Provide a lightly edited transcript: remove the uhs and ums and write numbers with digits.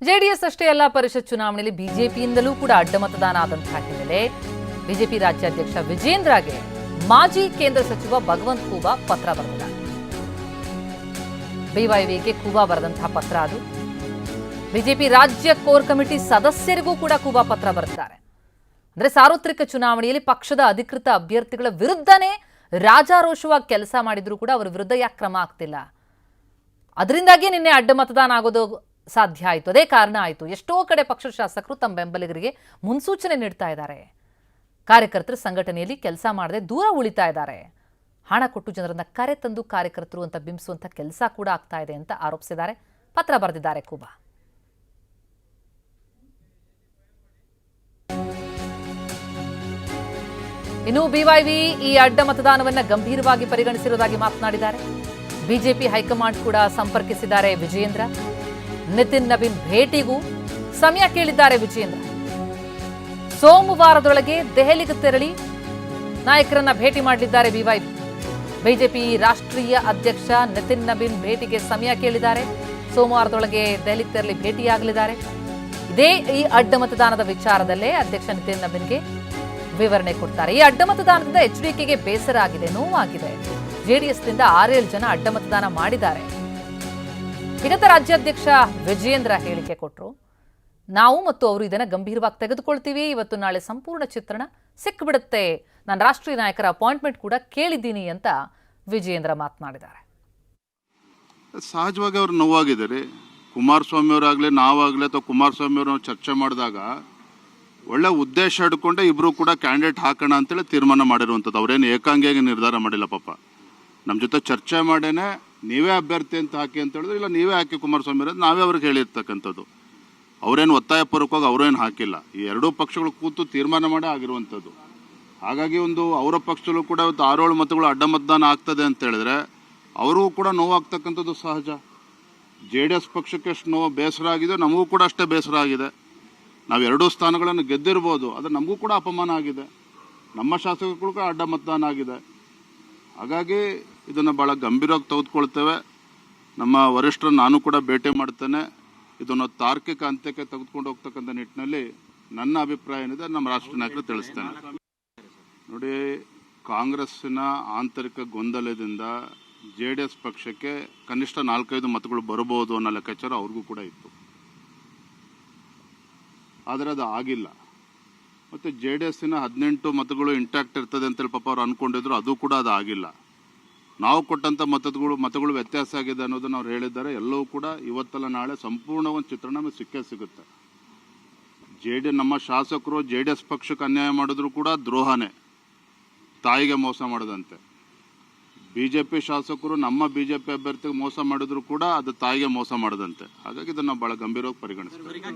JDS ಅಷ್ಟೇ ಅಲ್ಲ, ಪರಿಷತ್ ಚುನಾವಣೆಯಲ್ಲಿ ಬಿಜೆಪಿಯಿಂದಲೂ ಕೂಡ ಅಡ್ಡ ಮತದಾನ ಆದಂತಹ ಹಿನ್ನೆಲೆ ಬಿಜೆಪಿ ರಾಜ್ಯಾಧ್ಯಕ್ಷ ವಿಜೇಂದ್ರಗೆ ಮಾಜಿ ಕೇಂದ್ರ ಸಚಿವ ಭಗವಂತ್ ಖೂಬಾ ಪತ್ರ ಬರೆದಿದ್ದಾರೆ. ಬಿವೈವಿಗೆ ಖೂಬಾ ಬರೆದಂತಹ ಪತ್ರ ಅದು. ಬಿಜೆಪಿ ರಾಜ್ಯ ಕೋರ್ ಕಮಿಟಿ ಸದಸ್ಯರಿಗೂ ಕೂಡ ಖೂಬಾ ಪತ್ರ ಬರೆದಿದ್ದಾರೆ. ಅಂದ್ರೆ ಸಾರ್ವತ್ರಿಕ ಚುನಾವಣೆಯಲ್ಲಿ ಪಕ್ಷದ ಅಧಿಕೃತ ಅಭ್ಯರ್ಥಿಗಳ ವಿರುದ್ಧನೇ ರಾಜಾರೋಷವಾಗಿ ಕೆಲಸ ಮಾಡಿದ್ರು ಕೂಡ ಅವರ ವಿರುದ್ಧ ಯಾಕೆ ಕ್ರಮ ಆಗ್ತಿಲ್ಲ? ಅದರಿಂದಾಗಿ ನಿನ್ನೆ ಅಡ್ಡ ಮತದಾನ ಆಗೋದು ಸಾಧ್ಯ ಆಯಿತು. ಅದೇ ಕಾರಣ ಆಯಿತು. ಎಷ್ಟೋ ಕಡೆ ಪಕ್ಷದ ಶಾಸಕರು ತಮ್ಮ ಬೆಂಬಲಿಗರಿಗೆ ಮುನ್ಸೂಚನೆ ನೀಡ್ತಾ ಇದ್ದಾರೆ. ಕಾರ್ಯಕರ್ತರ ಸಂಘಟನೆಯಲ್ಲಿ ಕೆಲಸ ಮಾಡದೆ ದೂರ ಉಳಿತಾ ಇದ್ದಾರೆ. ಹಣ ಕೊಟ್ಟು ಜನರನ್ನ ಕರೆ ತಂದು ಕಾರ್ಯಕರ್ತರು ಅಂತ ಬಿಂಬಿಸುವಂತ ಕೆಲಸ ಕೂಡ ಆಗ್ತಾ ಇದೆ ಅಂತ ಆರೋಪಿಸಿದ್ದಾರೆ. ಪತ್ರ ಬರೆದಿದ್ದಾರೆ ಖೂಬಾ. ಇನ್ನು ಬಿವೈವಿ ಈ ಅಡ್ಡ ಮತದಾನವನ್ನ ಗಂಭೀರವಾಗಿ ಪರಿಗಣಿಸಿರುವುದಾಗಿ ಮಾತನಾಡಿದ್ದಾರೆ. ಬಿಜೆಪಿ ಹೈಕಮಾಂಡ್ ಕೂಡ ಸಂಪರ್ಕಿಸಿದ್ದಾರೆ ವಿಜಯೇಂದ್ರ. ನಿತಿನ್ ನವೀನ್ ಭೇಟಿಗೂ ಸಮಯ ಕೇಳಿದ್ದಾರೆ ವಿಜಯೇಂದ್ರ. ಸೋಮವಾರದೊಳಗೆ ದೆಹಲಿಗೆ ತೆರಳಿ ನಾಯಕರನ್ನ ಭೇಟಿ ಮಾಡಲಿದ್ದಾರೆ ಬಿವೈವಿ. ಬಿಜೆಪಿ ರಾಷ್ಟ್ರೀಯ ಅಧ್ಯಕ್ಷ ನಿತಿನ್ ನವೀನ್ ಭೇಟಿಗೆ ಸಮಯ ಕೇಳಿದ್ದಾರೆ. ಸೋಮವಾರದೊಳಗೆ ದೆಹಲಿಗೆ ತೆರಳಿ ಭೇಟಿಯಾಗಲಿದ್ದಾರೆ. ಇದೇ ಈ ಅಡ್ಡ ಮತದಾನದ ವಿಚಾರದಲ್ಲೇ ಅಧ್ಯಕ್ಷ ನಿತಿನ್ ನವೀನ್ಗೆ ವಿವರಣೆ ಕೊಡ್ತಾರೆ. ಈ ಅಡ್ಡ ಮತದಾನದಿಂದ ಎಚ್ಡಿಕೆಗೆ ಬೇಸರ ಆಗಿದೆ, ನೋವಾಗಿದೆ. ಜೆಡಿಎಸ್ನಿಂದ 6-7 ಜನ ಅಡ್ಡ ಮತದಾನ ಮಾಡಿದ್ದಾರೆ. ವಿಗತ ರಾಜ್ಯಾಧ್ಯಕ್ಷ ವಿಜಯೇಂದ್ರ ಹೇಳಿಕೆ ಕೊಟ್ಟರು. ನಾವು ಮತ್ತು ಅವರು ಇದನ್ನು ಗಂಭೀರವಾಗಿ ತೆಗೆದುಕೊಳ್ತೀವಿ. ಇವತ್ತು ನಾಳೆ ಸಂಪೂರ್ಣ ಚಿತ್ರಣ ಸಿಕ್ಬಿಡುತ್ತೆ. ನಾನು ರಾಷ್ಟ್ರೀಯ ನಾಯಕರ ಅಪಾಯಿಂಟ್ಮೆಂಟ್ ಕೂಡ ಕೇಳಿದ್ದೀನಿ ಅಂತ ವಿಜಯೇಂದ್ರ ಮಾತನಾಡಿದ್ದಾರೆ. ಸಹಜವಾಗಿ ಅವ್ರು ನೋವಾಗಿದ್ದಾರೆ. ಕುಮಾರಸ್ವಾಮಿ ಅವರಾಗಲಿ ನಾವಾಗಲಿ ಅಥವಾ ಕುಮಾರಸ್ವಾಮಿ ಅವರು ಚರ್ಚೆ ಮಾಡಿದಾಗ ಒಳ್ಳೆ ಉದ್ದೇಶ ಹಿಡ್ಕೊಂಡೆ ಇಬ್ಬರು ಕೂಡ ಕ್ಯಾಂಡಿಡೇಟ್ ಹಾಕೋಣ ಅಂತೇಳಿ ತೀರ್ಮಾನ ಮಾಡಿರುವಂಥದ್ದು. ಅವರೇನು ಏಕಾಂಗಿಯಾಗಿ ನಿರ್ಧಾರ ಮಾಡಿಲ್ಲ. ಪಾಪ ನಮ್ಮ ಜೊತೆ ಚರ್ಚೆ ಮಾಡೇನೆ ನೀವೇ ಅಭ್ಯರ್ಥಿ ಅಂತ ಹಾಕಿ ಅಂತ ಹೇಳಿದ್ರೆ, ಇಲ್ಲ ನೀವೇ ಹಾಕಿ ಕುಮಾರಸ್ವಾಮಿ ಅವರದ್ದು ನಾವೇ ಅವ್ರಿಗೆ ಹೇಳಿರ್ತಕ್ಕಂಥದ್ದು. ಅವರೇನು ಒತ್ತಾಯಪೂರ್ವಕವಾಗಿ ಅವರೇನು ಹಾಕಿಲ್ಲ. ಈ ಎರಡೂ ಪಕ್ಷಗಳು ಕೂತು ತೀರ್ಮಾನ ಮಾಡೇ ಆಗಿರುವಂಥದ್ದು. ಹಾಗಾಗಿ ಒಂದು ಅವರ ಪಕ್ಷದಲ್ಲೂ ಕೂಡ ಇವತ್ತು 6-7 ಮತಗಳು ಅಡ್ಡ ಮತದಾನ ಆಗ್ತದೆ ಅಂತ ಹೇಳಿದ್ರೆ ಅವ್ರಿಗೂ ಕೂಡ ನೋವಾಗ್ತಕ್ಕಂಥದ್ದು ಸಹಜ. JDS ಪಕ್ಷಕ್ಕೆ ಎಷ್ಟು ನೋವು ಬೇಸರ ಆಗಿದೆ, ನಮಗೂ ಕೂಡ ಅಷ್ಟೇ ಬೇಸರ ಆಗಿದೆ. ನಾವು 2 ಸ್ಥಾನಗಳನ್ನು ಗೆದ್ದಿರ್ಬೋದು, ಆದರೆ ನಮಗೂ ಕೂಡ ಅಪಮಾನ ಆಗಿದೆ. ನಮ್ಮ ಶಾಸಕರು ಕೂಡ ಅಡ್ಡ ಮತದಾನ ಆಗಿದೆ. ಹಾಗಾಗಿ ಇದನ್ನು ಭಾಳ ಗಂಭೀರವಾಗಿ ತೆಗೆದುಕೊಳ್ತೇವೆ. ನಮ್ಮ ವರಿಷ್ಠರನ್ನು ನಾನು ಕೂಡ ಭೇಟಿ ಮಾಡ್ತೇನೆ. ಇದನ್ನು ತಾರ್ಕಿಕ ಅಂತ್ಯಕ್ಕೆ ತೆಗೆದುಕೊಂಡು ಹೋಗ್ತಕ್ಕಂಥ ನಿಟ್ಟಿನಲ್ಲಿ ನನ್ನ ಅಭಿಪ್ರಾಯ ಏನಿದೆ ನಮ್ಮ ರಾಷ್ಟ್ರೀಯ ನಾಯಕರು ತಿಳಿಸ್ತೇನೆ. ನೋಡಿ, ಕಾಂಗ್ರೆಸ್ಸಿನ ಆಂತರಿಕ ಗೊಂದಲದಿಂದ JDS ಪಕ್ಷಕ್ಕೆ ಕನಿಷ್ಠ 4-5 ಮತಗಳು ಬರಬಹುದು ಅನ್ನೋ ಲೆಕ್ಕಾಚಾರ ಅವ್ರಿಗೂ ಕೂಡ ಇತ್ತು. ಆದರೆ ಅದು ಆಗಿಲ್ಲ. ಮತ್ತು JDSನ 18 ಮತಗಳು ಇಂಟ್ಯಾಕ್ಟ್ ಇರ್ತದೆ ಅಂತೇಳಿ ಪಾಪ ಅವ್ರು ಅಂದ್ಕೊಂಡಿದ್ರು. ಅದು ಕೂಡ ಅದು ಆಗಿಲ್ಲ. ನಾವು ಕೊಟ್ಟಂಥ ಮತಗಳು ವ್ಯತ್ಯಾಸ ಆಗಿದೆ ಅನ್ನೋದನ್ನು ಅವ್ರು ಹೇಳಿದ್ದಾರೆ. ಎಲ್ಲವೂ ಕೂಡ ಇವತ್ತಲ್ಲ ನಾಳೆ ಸಂಪೂರ್ಣ ಒಂದು ಚಿತ್ರಣ ನಮಗೆ ಸಿಕ್ಕೇ ಸಿಗುತ್ತೆ. ನಮ್ಮ ಶಾಸಕರು JDS ಪಕ್ಷಕ್ಕೆ ಅನ್ಯಾಯ ಮಾಡಿದ್ರು ಕೂಡ ದ್ರೋಹನೇ, ತಾಯಿಗೆ ಮೋಸ ಮಾಡದಂತೆ. BJP ಶಾಸಕರು ನಮ್ಮ BJP ಅಭ್ಯರ್ಥಿಗೆ ಮೋಸ ಮಾಡಿದ್ರು ಕೂಡ ಅದು ತಾಯಿಗೆ ಮೋಸ ಮಾಡದಂತೆ. ಹಾಗಾಗಿ ಇದನ್ನು ಭಾಳ ಗಂಭೀರವಾಗಿ ಪರಿಗಣಿಸ್ತಾರೆ.